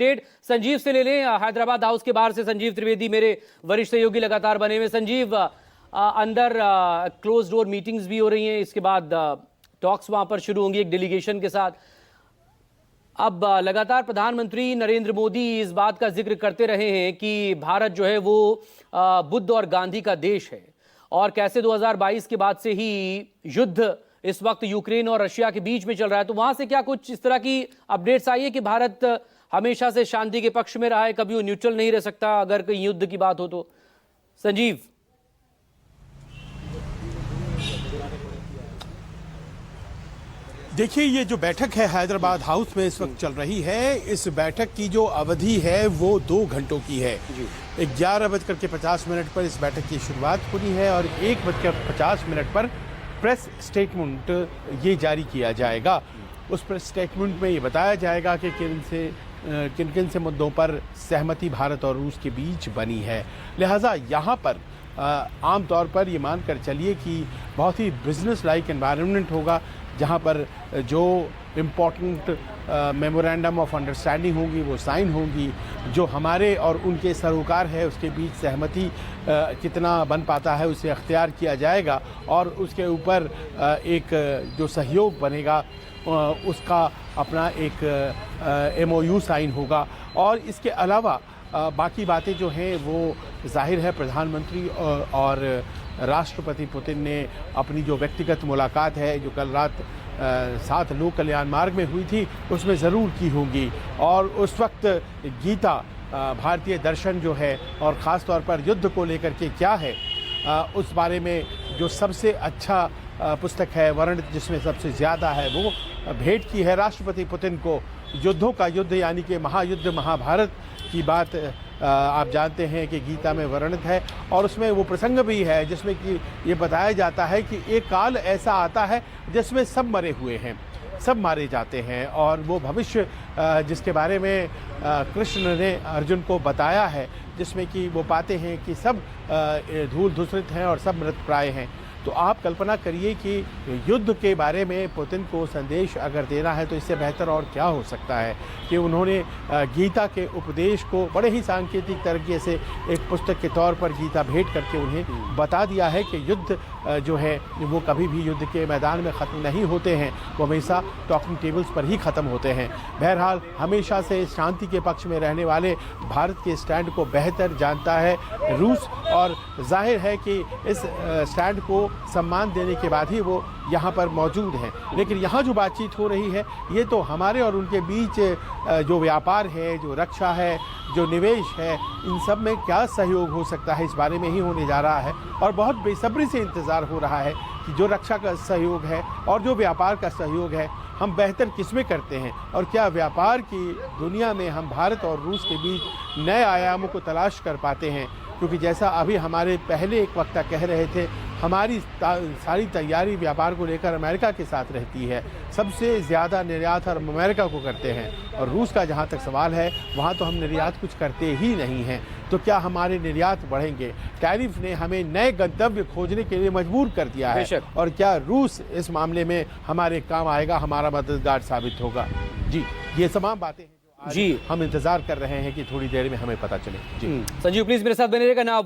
Update Sanjeev से ले लें। हैदराबाद हाउस के बाहर से संजीव त्रिवेदी मेरे वरिष्ठ सहयोगी लगातार बने हुए। संजीव, अंदर क्लोज डोर मीटिंग्स भी हो रही हैं, इसके बाद टॉक्स वहां पर शुरू होंगी एक डेलीगेशन के साथ। अब लगातार प्रधानमंत्री नरेंद्र मोदी इस बात का जिक्र करते रहे हैं कि भारत जो है वो बुद्ध और गांधी का देश है, और कैसे 2022 के बाद से ही युद्ध इस वक्त यूक्रेन और रशिया के बीच में चल रहा है। तो वहां से क्या कुछ इस तरह की अपडेट्स आई है कि भारत हमेशा से शांति के पक्ष में रहा है, कभी वो न्यूट्रल नहीं रह सकता अगर कहीं युद्ध की बात हो तो? संजीव, देखिए, ये जो बैठक है हैदराबाद हाउस में इस वक्त चल रही है, इस बैठक की जो अवधि है वो 2 घंटों की है। 11:50 पर इस बैठक की शुरुआत होनी है और 1:50 पर प्रेस स्टेटमेंट ये जारी किया जाएगा। उस प्रेस स्टेटमेंट में ये बताया जाएगा कि किन किन से मुद्दों पर सहमति भारत और रूस के बीच बनी है। लिहाजा यहाँ पर आम तौर पर ये मानकर चलिए कि बहुत ही बिजनेस लाइक एनवायरनमेंट होगा, जहाँ पर जो इम्पोर्टेंट मेमोरेंडम ऑफ अंडरस्टैंडिंग होंगी वो साइन होंगी। जो हमारे और उनके सरोकार है उसके बीच सहमति कितना बन पाता है उसे अख्तियार किया जाएगा, और उसके ऊपर एक जो सहयोग बनेगा उसका अपना एक MOU साइन होगा। और इसके अलावा बाकी बातें जो हैं वो जाहिर है प्रधानमंत्री और राष्ट्रपति पुतिन ने अपनी जो व्यक्तिगत मुलाकात है जो कल रात 7 लोक कल्याण मार्ग में हुई थी उसमें ज़रूर की होंगी। और उस वक्त गीता, भारतीय दर्शन जो है और ख़ास तौर पर युद्ध को लेकर के क्या है, उस बारे में जो सबसे अच्छा पुस्तक है, वर्णित जिसमें सबसे ज़्यादा है, वो भेंट की है राष्ट्रपति पुतिन को। युद्धों का युद्ध यानी कि महायुद्ध महाभारत की बात आप जानते हैं कि गीता में वर्णित है, और उसमें वो प्रसंग भी है जिसमें कि ये बताया जाता है कि एक काल ऐसा आता है जिसमें सब मरे हुए हैं, सब मारे जाते हैं, और वो भविष्य जिसके बारे में कृष्ण ने अर्जुन को बताया है, जिसमें कि वो पाते हैं कि सब धूल धूसरित हैं और सब मृतप्राय हैं। तो आप कल्पना करिए कि युद्ध के बारे में पुतिन को संदेश अगर देना है तो इससे बेहतर और क्या हो सकता है कि उन्होंने गीता के उपदेश को बड़े ही सांकेतिक तरीके से एक पुस्तक के तौर पर गीता भेंट करके उन्हें बता दिया है कि युद्ध जो है वो कभी भी युद्ध के मैदान में ख़त्म नहीं होते हैं, वो हमेशा टॉकिंग टेबल्स पर ही ख़त्म होते हैं। बहरहाल हमेशा से शांति के पक्ष में रहने वाले भारत के स्टैंड को बेहतर जानता है रूस, और जाहिर है कि इस स्टैंड को सम्मान देने के बाद ही वो यहाँ पर मौजूद हैं। लेकिन यहाँ जो बातचीत हो रही है ये तो हमारे और उनके बीच जो व्यापार है, जो रक्षा है, जो निवेश है, इन सब में क्या सहयोग हो सकता है इस बारे में ही होने जा रहा है। और बहुत बेसब्री से इंतज़ार हो रहा है कि जो रक्षा का सहयोग है और जो व्यापार का सहयोग है हम बेहतर किसमें करते हैं, और क्या व्यापार की दुनिया में हम भारत और रूस के बीच नए आयामों को तलाश कर पाते हैं। क्योंकि जैसा अभी हमारे पहले एक वक्ता कह रहे थे, हमारी सारी तैयारी व्यापार को लेकर अमेरिका के साथ रहती है, सबसे ज़्यादा निर्यात हम अमेरिका को करते हैं, और रूस का जहाँ तक सवाल है वहाँ तो हम निर्यात कुछ करते ही नहीं हैं। तो क्या हमारे निर्यात बढ़ेंगे? टैरिफ ने हमें नए गंतव्य खोजने के लिए मजबूर कर दिया है, और क्या रूस इस मामले में हमारे काम आएगा, हमारा मददगार साबित होगा? जी, ये तमाम बातें जी हम इंतजार कर रहे हैं कि थोड़ी देर में हमें पता चले। जी संजीव प्लीज मेरे साथ बने रहेगा ना।